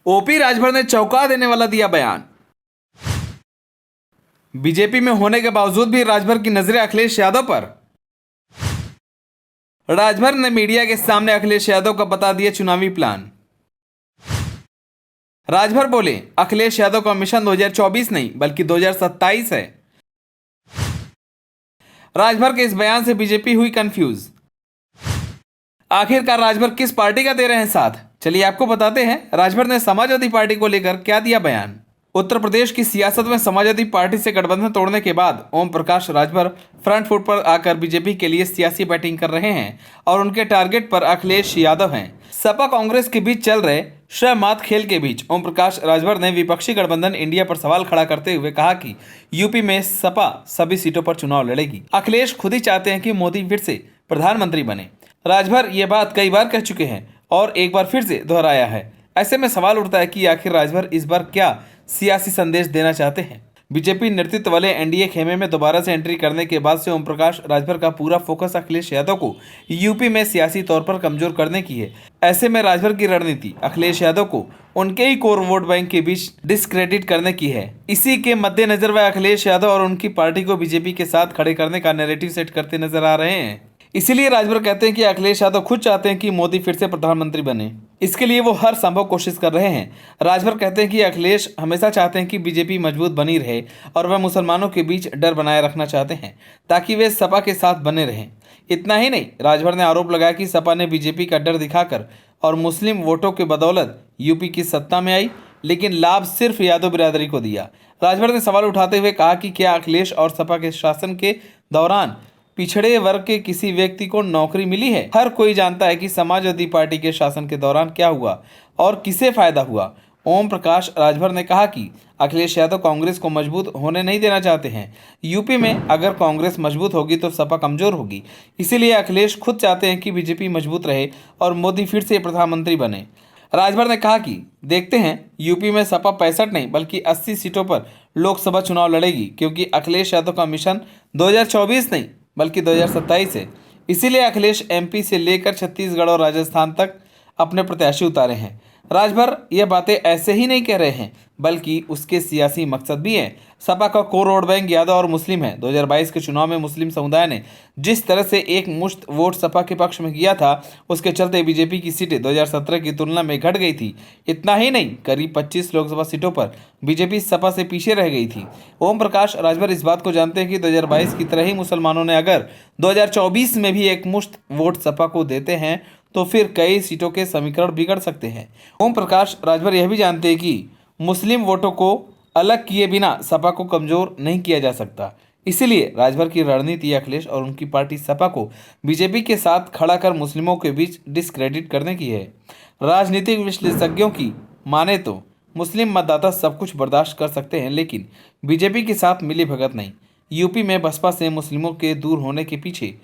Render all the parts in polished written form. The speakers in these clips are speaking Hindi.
ओपी राजभर ने चौंका देने वाला दिया बयान। बीजेपी में होने के बावजूद भी राजभर की नजरें अखिलेश यादव पर। राजभर ने मीडिया के सामने अखिलेश यादव का बता दिया चुनावी प्लान। राजभर बोले, अखिलेश यादव का मिशन 2024 नहीं बल्कि 2027 है। राजभर के इस बयान से बीजेपी हुई कंफ्यूज। आखिरकार राजभर किस पार्टी का दे रहे हैं साथ, चलिए आपको बताते हैं राजभर ने समाजवादी पार्टी को लेकर क्या दिया बयान। उत्तर प्रदेश की सियासत में समाजवादी पार्टी से गठबंधन तोड़ने के बाद ओम प्रकाश राजभर फ्रंट फुट पर आकर बीजेपी के लिए सियासी बैटिंग कर रहे हैं और उनके टारगेट पर अखिलेश यादव हैं। सपा कांग्रेस के बीच चल रहे शह मात खेल के बीच ओम प्रकाश राजभर ने विपक्षी गठबंधन इंडिया पर सवाल खड़ा करते हुए कहा कि यूपी में सपा सभी सीटों पर चुनाव लड़ेगी। अखिलेश खुद ही चाहते हैं कि मोदी फिर से प्रधानमंत्री बने। राजभर ये बात कई बार कह चुके हैं और एक बार फिर से दोहराया है। ऐसे में सवाल उठता है कि आखिर राजभर इस बार क्या सियासी संदेश देना चाहते हैं। बीजेपी नेतृत्व वाले एनडीए खेमे में दोबारा से एंट्री करने के बाद से ओम प्रकाश राजभर का पूरा फोकस अखिलेश यादव को यूपी में सियासी तौर पर कमजोर करने की है। ऐसे में राजभर की रणनीति अखिलेश यादव को उनके ही कोर वोट बैंक के बीच डिस्क्रेडिट करने की है। इसी के मद्देनजर वह अखिलेश यादव और उनकी पार्टी को बीजेपी के साथ खड़े करने का नैरेटिव सेट करते नजर आ रहे हैं। इसीलिए राजभर कहते हैं कि अखिलेश यादव खुद चाहते हैं कि मोदी फिर से प्रधानमंत्री बने। इसके लिए वो हर संभव कोशिश कर रहे हैं। राजभर कहते हैं कि अखिलेश हमेशा चाहते हैं कि बीजेपी मजबूत बनी रहे और वह मुसलमानों के बीच डर बनाए रखना चाहते हैं ताकि वे सपा के साथ बने रहें। इतना ही नहीं, राजभर ने आरोप लगाया कि सपा ने बीजेपी का डर दिखाकर और मुस्लिम वोटों के बदौलत यूपी की सत्ता में आई, लेकिन लाभ सिर्फ यादव बिरादरी को दिया। राजभर ने सवाल उठाते हुए कहा कि क्या अखिलेश और सपा के शासन के दौरान पिछड़े वर्ग के किसी व्यक्ति को नौकरी मिली है। हर कोई जानता है कि समाजवादी पार्टी के शासन के दौरान क्या हुआ और किसे फायदा हुआ। ओम प्रकाश राजभर ने कहा कि अखिलेश यादव कांग्रेस को मजबूत होने नहीं देना चाहते हैं। यूपी में अगर कांग्रेस मजबूत होगी तो सपा कमजोर होगी। इसीलिए अखिलेश खुद चाहते हैं कि बीजेपी मजबूत रहे और मोदी फिर से प्रधानमंत्री बने। राजभर ने कहा कि देखते हैं यूपी में सपा 65 नहीं बल्कि 80 सीटों पर लोकसभा चुनाव लड़ेगी, क्योंकि अखिलेश यादव का मिशन 2024 नहीं बल्कि 2027 है। इसीलिए अखिलेश एमपी से लेकर छत्तीसगढ़ और राजस्थान तक अपने प्रत्याशी उतारे हैं। राजभर यह बातें ऐसे ही नहीं कह रहे हैं बल्कि उसके सियासी मकसद भी हैं। सपा का कोर वोट बैंक यादव और मुस्लिम है। 2022 के चुनाव में मुस्लिम समुदाय ने जिस तरह से एक मुश्त वोट सपा के पक्ष में किया था, उसके चलते बीजेपी की सीटें 2017 की तुलना में घट गई थी। इतना ही नहीं, करीब 25 लोकसभा सीटों पर बीजेपी सपा से पीछे रह गई थी। ओम प्रकाश राजभर इस बात को जानते हैं कि 2022 की तरह ही मुसलमानों ने अगर 2024 में भी एक मुश्त वोट सपा को देते हैं तो फिर कई सीटों के समीकरण बिगड़ सकते हैं। ओम प्रकाश राजभर यह भी जानते हैं कि मुस्लिम वोटों को अलग किए बिना सपा को कमजोर नहीं किया जा सकता। इसीलिए राजभर की रणनीति अखिलेश और उनकी पार्टी सपा को बीजेपी के साथ खड़ा कर मुस्लिमों के बीच डिस्क्रेडिट करने की है। राजनीतिक विश्लेषज्ञों की माने तो मुस्लिम मतदाता सब कुछ बर्दाश्त कर सकते हैं, लेकिन बीजेपी के साथ मिली भगत नहीं। यूपी में बसपा से मुस्लिमों के दूर होने के पीछे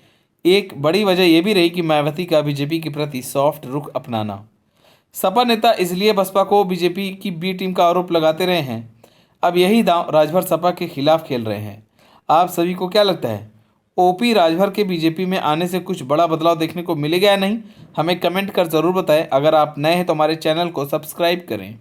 एक बड़ी वजह यह भी रही कि मायावती का बीजेपी के प्रति सॉफ्ट रुख अपनाना। सपा नेता इसलिए बसपा को बीजेपी की बी टीम का आरोप लगाते रहे हैं। अब यही दांव राजभर सपा के खिलाफ खेल रहे हैं। आप सभी को क्या लगता है, ओपी राजभर के बीजेपी में आने से कुछ बड़ा बदलाव देखने को मिलेगा या नहीं? हमें कमेंट कर ज़रूर बताएं। अगर आप नए हैं तो हमारे चैनल को सब्सक्राइब करें।